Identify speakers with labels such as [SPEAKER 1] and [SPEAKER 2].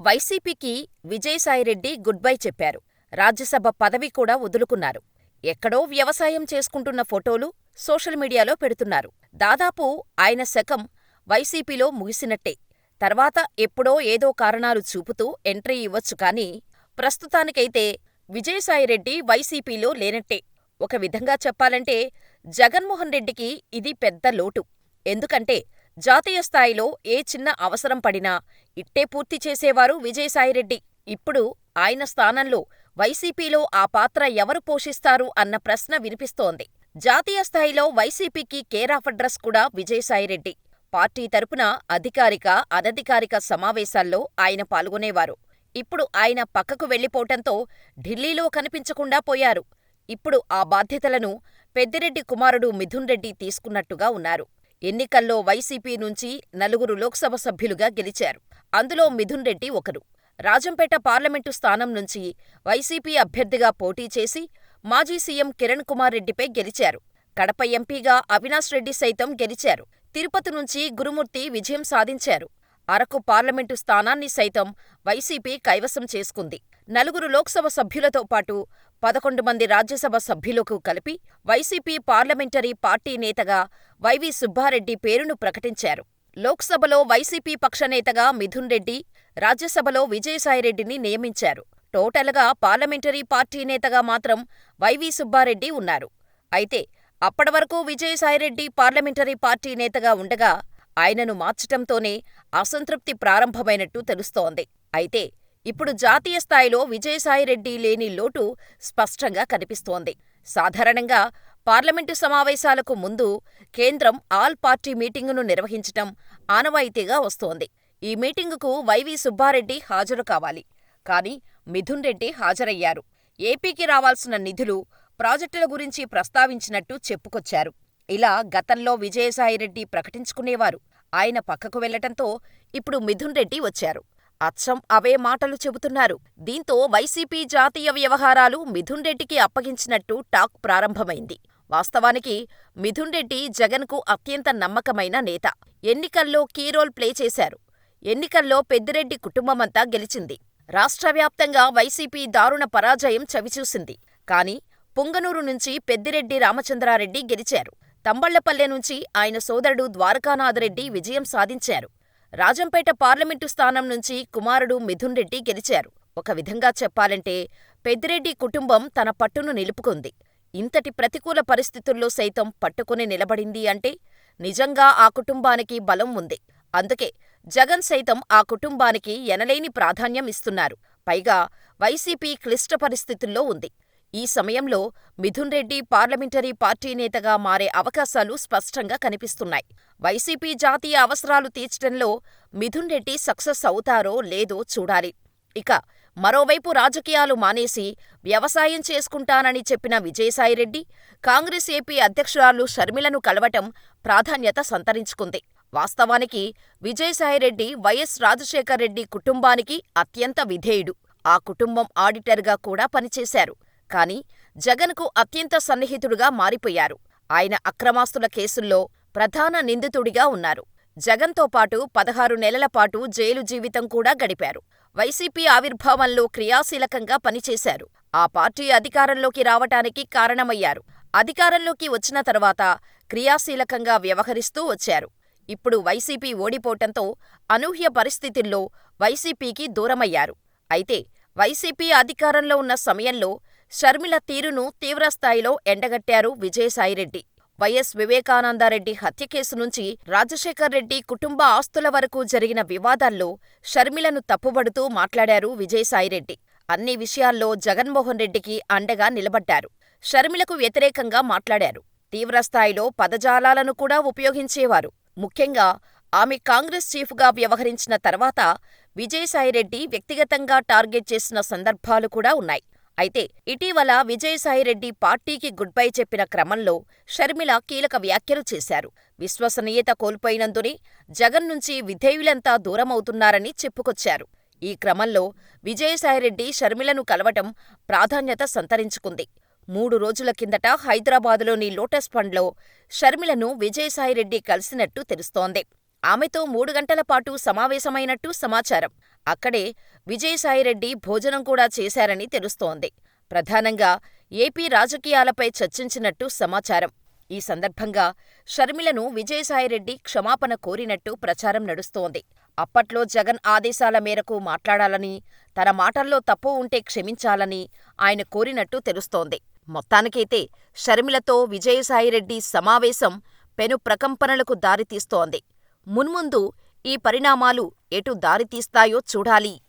[SPEAKER 1] వైసీపీకి Vijayasai Reddy good bye చెప్పారు. రాజ్యసభ పదవి కూడా వదులుకున్నారు. ఎక్కడో వ్యవసాయం చేసుకుంటున్న ఫోటోలు సోషల్ మీడియాలో పెడుతున్నారు. దాదాపు ఆయన శకం వైసీపీలో ముగిసినట్టే. తర్వాత ఎప్పుడో ఏదో కారణాలు చూపుతూ ఎంట్రీ ఇవ్వొచ్చు కానీ, ప్రస్తుతానికైతే విజయసాయిరెడ్డి వైసీపీలో లేనట్టే. ఒక విధంగా చెప్పాలంటే జగన్మోహన్ రెడ్డికి ఇది పెద్ద లోటు. ఎందుకంటే జాతీయ స్థాయిలో ఏ చిన్న అవసరం పడినా ఇట్టే పూర్తి చేసేవారు విజయసాయిరెడ్డి. ఇప్పుడు ఆయన స్థానంలో వైసీపీలో ఆ పాత్ర ఎవరు పోషిస్తారు అన్న ప్రశ్న వినిపిస్తోంది. జాతీయ స్థాయిలో వైసీపీకి కేర్ ఆఫ్ అడ్రస్ కూడా విజయసాయిరెడ్డి. పార్టీ తరపున అధికారిక, అనధికారిక సమావేశాల్లో ఆయన పాల్గొనేవారు. ఇప్పుడు ఆయన పక్కకు వెళ్లిపోవటంతో ఢిల్లీలో కనిపించకుండా పోయారు. ఇప్పుడు ఆ బాధ్యతలను పెద్దిరెడ్డి కుమారుడు మిథున్ రెడ్డి తీసుకున్నట్టుగా ఉన్నారు. ఎన్నికల్లో వైసీపీ నుంచి 4 లోక్సభ సభ్యులుగా గెలిచారు. అందులో మిథున్ రెడ్డి ఒకరు. రాజంపేట పార్లమెంటు స్థానం నుంచి వైసీపీ అభ్యర్థిగా పోటీ చేసి మాజీ సీఎం కిరణ్ కుమార్ రెడ్డిపై గెలిచారు. కడప ఎంపీగా అవినాష్ రెడ్డి సైతం గెలిచారు. తిరుపతి నుంచి గురుమూర్తి విజయం సాధించారు. అరకు పార్లమెంటు స్థానాన్ని సైతం వైసీపీ కైవసం చేసుకుంది. 4 లోక్సభ సభ్యులతో పాటు 11 మంది రాజ్యసభ సభ్యులకు కలిపి వైసీపీ పార్లమెంటరీ పార్టీ నేతగా వైవీ సుబ్బారెడ్డి పేరును ప్రకటించారు. లోక్సభలో వైసీపీ పక్షనేతగా మిథున్ రెడ్డి, రాజ్యసభలో విజయసాయిరెడ్డిని నియమించారు. టోటల్గా పార్లమెంటరీ పార్టీ నేతగా మాత్రం వైవీ సుబ్బారెడ్డి ఉన్నారు. అయితే అప్పటివరకు విజయసాయిరెడ్డి పార్లమెంటరీ పార్టీ నేతగా ఉండగా ఆయనను మార్చటంతోనే అసంతృప్తి ప్రారంభమైనట్టు తెలుస్తోంది. అయితే ఇప్పుడు జాతీయ స్థాయిలో విజయసాయిరెడ్డి లేని లోటు స్పష్టంగా కనిపిస్తోంది. సాధారణంగా పార్లమెంటు సమావేశాలకు ముందు కేంద్రం ఆల్ పార్టీ మీటింగును నిర్వహించటం ఆనవాయితీగా వస్తోంది. ఈ మీటింగుకు వైవీ సుబ్బారెడ్డి హాజరు కావాలి. కానీ మిథున్ రెడ్డి హాజరయ్యారు. ఏపీకి రావాల్సిన నిధులు, ప్రాజెక్టుల గురించి ప్రస్తావించినట్టు చెప్పుకొచ్చారు. ఇలా గతంలో విజయసాయిరెడ్డి ప్రకటించుకునేవారు. ఆయన పక్కకు వెళ్లటంతో ఇప్పుడు మిథున్ రెడ్డి వచ్చారు. అచ్చం అవే మాటలు చెబుతున్నారు. దీంతో వైసీపీ జాతీయ వ్యవహారాలు మిథున్ రెడ్డికి అప్పగించినట్టు టాక్ ప్రారంభమైంది. వాస్తవానికి మిథున్ రెడ్డి జగన్కు అత్యంత నమ్మకమైన నేత. ఎన్నికల్లో కీ రోల్ ప్లే చేశారు. ఎన్నికల్లో పెద్దిరెడ్డి కుటుంబమంతా గెలిచింది. రాష్ట్రవ్యాప్తంగా వైసీపీ దారుణ పరాజయం చవిచూసింది. కానీ పుంగనూరు నుంచి పెద్దిరెడ్డి రామచంద్రారెడ్డి గెలిచారు. తంబళ్లపల్లె నుంచి ఆయన సోదరుడు ద్వారకానాథరెడ్డి విజయం సాధించారు. రాజంపేట పార్లమెంటు స్థానం నుంచి కుమారుడు మిథున్ రెడ్డి గెలిచారు. ఒక విధంగా చెప్పాలంటే పెద్దిరెడ్డి కుటుంబం తన పట్టును నిలుపుకుంది. ఇంతటి ప్రతికూల పరిస్థితుల్లో సైతం పట్టుకుని నిలబడింది అంటే నిజంగా ఆ కుటుంబానికి బలం ఉంది. అందుకే జగన్ సైతం ఆ కుటుంబానికి ఎనలేని ప్రాధాన్యం ఇస్తున్నారు. పైగా వైసీపీ క్లిష్ట పరిస్థితుల్లో ఉంది. ఈ సమయంలో మిథున్ రెడ్డి పార్లమెంటరీ పార్టీ నేతగా మారే అవకాశాలు స్పష్టంగా కనిపిస్తున్నాయి. వైసీపీ జాతీయ అవసరాలు తీర్చడంలో మిథున్ రెడ్డి సక్సెస్ అవుతారో లేదో చూడాలి. ఇక మరోవైపు రాజకీయాలు మానేసి వ్యవసాయం చేసుకుంటానని చెప్పిన విజయసాయిరెడ్డి కాంగ్రెస్ ఏపీ అధ్యక్షురాలు షర్మిలను కలవటం ప్రాధాన్యత సంతరించుకుంది. వాస్తవానికి విజయసాయిరెడ్డి వైఎస్ రాజశేఖర్ రెడ్డి కుటుంబానికి అత్యంత విధేయుడు. ఆ కుటుంబం ఆడిటర్గా కూడా పనిచేశారు. కానీ జగన్కు అత్యంత సన్నిహితుడుగా మారిపోయారు. ఆయన అక్రమాస్తుల కేసుల్లో ప్రధాన నిందితుడిగా ఉన్నారు. జగన్తో పాటు 16 నెలల పాటు జైలు జీవితం కూడా గడిపారు. వైసీపీ ఆవిర్భావంలో క్రియాశీలకంగా పనిచేశారు. ఆ పార్టీ అధికారంలోకి రావటానికి కారణమయ్యారు. అధికారంలోకి వచ్చిన తర్వాత క్రియాశీలకంగా వ్యవహరిస్తూ వచ్చారు. ఇప్పుడు వైసీపీ ఓడిపోవటంతో అనూహ్య పరిస్థితుల్లో వైసీపీకి దూరమయ్యారు. అయితే వైసీపీ అధికారంలో ఉన్న సమయంలో షర్మిల తీరును తీవ్రస్థాయిలో ఎండగట్టారు విజయసాయిరెడ్డి. వైఎస్ వివేకానందరెడ్డి హత్య కేసు నుంచి రాజశేఖర్ రెడ్డి కుటుంబ ఆస్తుల వరకు జరిగిన వివాదాల్లో షర్మిలను తప్పుబడుతూ మాట్లాడారు విజయసాయిరెడ్డి. అన్ని విషయాల్లో జగన్మోహన్ రెడ్డికి అండగా నిలబడ్డారు. షర్మిలకు వ్యతిరేకంగా మాట్లాడారు. తీవ్రస్థాయిలో పదజాలాలను కూడా ఉపయోగించేవారు. ముఖ్యంగా ఆమె కాంగ్రెస్ చీఫ్గా వ్యవహరించిన తర్వాత విజయసాయిరెడ్డి వ్యక్తిగతంగా టార్గెట్ చేసిన సందర్భాలు కూడా ఉన్నాయి. అయితే ఇటీవల విజయసాయిరెడ్డి పార్టీకి గుడ్ బై చెప్పిన క్రమంలో షర్మిల కీలక వ్యాఖ్యలు చేశారు. విశ్వసనీయత కోల్పోయినందునే జగన్ నుంచి విధేయులంతా దూరమవుతున్నారని చెప్పుకొచ్చారు. ఈ క్రమంలో విజయసాయిరెడ్డి షర్మిలను కలవటం ప్రాధాన్యత సంతరించుకుంది. 3 రోజుల కిందట హైదరాబాదులోని లోటస్ పండ్లో షర్మిలను విజయసాయిరెడ్డి కలిసినట్టు తెలుస్తోంది. ఆమెతో 3 గంటల పాటు సమావేశమైనట్టు సమాచారం. అక్కడే విజయసాయిరెడ్డి భోజనం కూడా చేశారని తెలుస్తోంది. ప్రధానంగా ఏపీ రాజకీయాలపై చర్చించినట్టు సమాచారం. ఈ సందర్భంగా షర్మిలను విజయసాయిరెడ్డి క్షమాపణ కోరినట్టు ప్రచారం నడుస్తోంది. అప్పట్లో జగన్ ఆదేశాల మేరకు మాట్లాడాలని, తన మాటల్లో తప్పు ఉంటే క్షమించాలని ఆయన కోరినట్టు తెలుస్తోంది. మొత్తానికైతే షర్మిలతో విజయసాయిరెడ్డి సమావేశం పెను ప్రకంపనలకు దారితీస్తోంది. మున్ముందు ఈ పరిణామాలు ఎటు దారితీస్తాయో చూడాలి.